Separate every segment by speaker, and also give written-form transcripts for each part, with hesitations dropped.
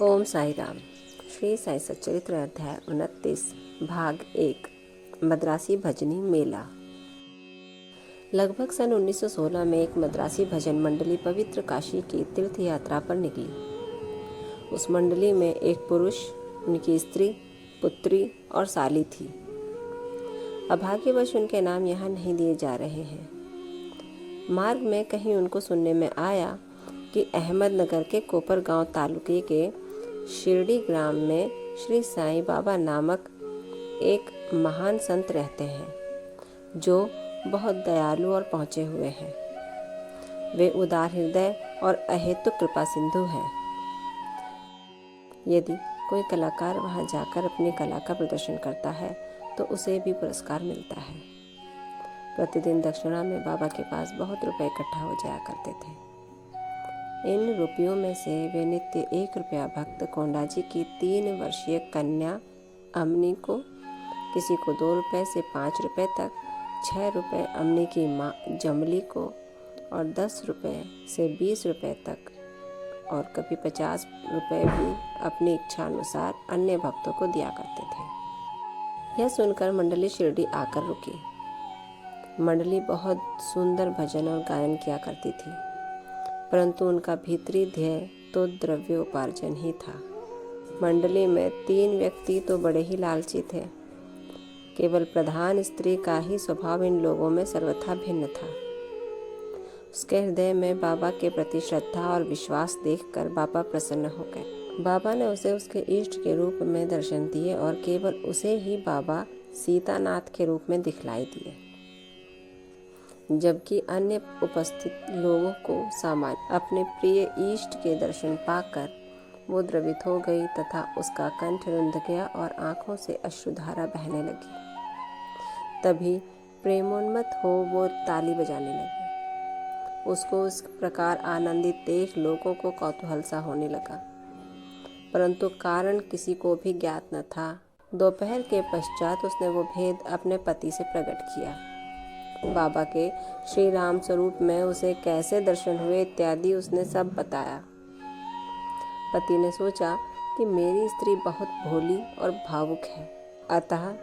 Speaker 1: ओम साई राम। श्री साई सच्चरित्र अध्याय 29 भाग 1 मद्रासी भजनी मेला। लगभग सन 1916 में एक मद्रासी भजन मंडली पवित्र काशी की तीर्थ यात्रा पर निकली। उस मंडली में एक पुरुष, उनकी स्त्री, पुत्री और साली थी। अभाग्यवश उनके नाम यहाँ नहीं दिए जा रहे हैं। मार्ग में कहीं उनको सुनने में आया कि अहमदनगर के कोपर गांव तालुके के शिरडी ग्राम में श्री साईं बाबा नामक एक महान संत रहते हैं जो बहुत दयालु और पहुँचे हुए हैं। वे उदार हृदय और अहेतुक कृपा सिंधु हैं। यदि कोई कलाकार वहां जाकर अपनी कला का प्रदर्शन करता है तो उसे भी पुरस्कार मिलता है। प्रतिदिन दक्षिणा में बाबा के पास बहुत रुपए इकट्ठा हो जाया करते थे। इन रुपयों में से वे नित्य 1 रुपया भक्त कोंडाजी की 3 वर्षीय कन्या अमनी को, किसी को 2 रुपये से 5 रुपये तक, 6 रुपये अमनी की माँ जमली को और 10 रुपये से 20 रुपये तक और कभी 50 रुपये भी अपनी इच्छा अनुसार अन्य भक्तों को दिया करते थे। यह सुनकर मंडली शिरडी आकर रुकी। मंडली बहुत सुंदर भजन और गायन किया करती थी, परंतु उनका भीतरी ध्येय तो द्रव्योपार्जन ही था। मंडली में 3 व्यक्ति तो बड़े ही लालची थे। केवल प्रधान स्त्री का ही स्वभाव इन लोगों में सर्वथा भिन्न था। उसके हृदय में बाबा के प्रति श्रद्धा और विश्वास देखकर बाबा प्रसन्न हो गए। बाबा ने उसे उसके इष्ट के रूप में दर्शन दिए और केवल उसे ही बाबा सीतानाथ के रूप में दिखलाई दिए, जबकि अन्य उपस्थित लोगों को सामान्य अपने प्रिय इष्ट के दर्शन पाकर वो द्रवित हो गई तथा उसका कंठ रुंध गया और आंखों से अश्रुधारा बहने लगी। तभी प्रेमोन्मत्त हो वो ताली बजाने लगी। उसको इस प्रकार आनंदित देख लोगों को कौतूहल सा होने लगा, परंतु कारण किसी को भी ज्ञात न था। दोपहर के पश्चात उसने वो भेद अपने पति से प्रकट किया। बाबा के श्री राम स्वरूप में उसे कैसे दर्शन हुए इत्यादि उसने सब बताया। पति ने सोचा कि मेरी स्त्री बहुत भोली और भावुक है, अतः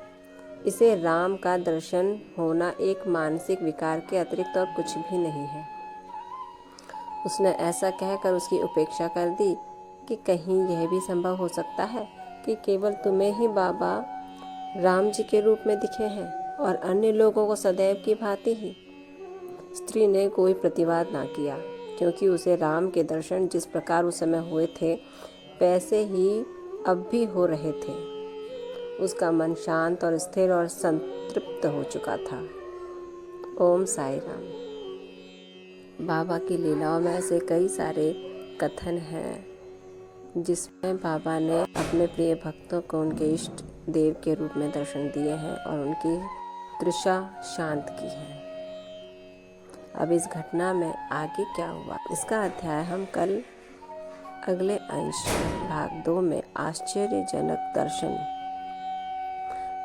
Speaker 1: इसे राम का दर्शन होना एक मानसिक विकार के अतिरिक्त और कुछ भी नहीं है। उसने ऐसा कहकर उसकी उपेक्षा कर दी कि कहीं यह भी संभव हो सकता है कि केवल तुम्हें ही बाबा राम जी के रूप में दिखे हैं और अन्य लोगों को सदैव की भांति ही। स्त्री ने कोई प्रतिवाद ना किया, क्योंकि उसे राम के दर्शन जिस प्रकार उस समय हुए थे वैसे ही अब भी हो रहे थे। उसका मन शांत और स्थिर और संतृप्त हो चुका था। ओम साई राम। बाबा की लीलाओं में ऐसे कई सारे कथन हैं जिसमें बाबा ने अपने प्रिय भक्तों को उनके इष्ट देव के रूप में दर्शन दिए हैं और उनकी तृषा शांत की है। अब इस घटना में आगे क्या हुआ, इसका अध्याय हम कल अगले अंश भाग 2 में आश्चर्यजनक दर्शन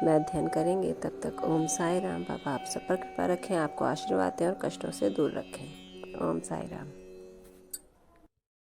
Speaker 1: में अध्ययन करेंगे। तब तक ओम साई राम। बाबा आप सब पर कृपा रखें, आपको आशीर्वाद दें और कष्टों से दूर रखें। ओम साई राम।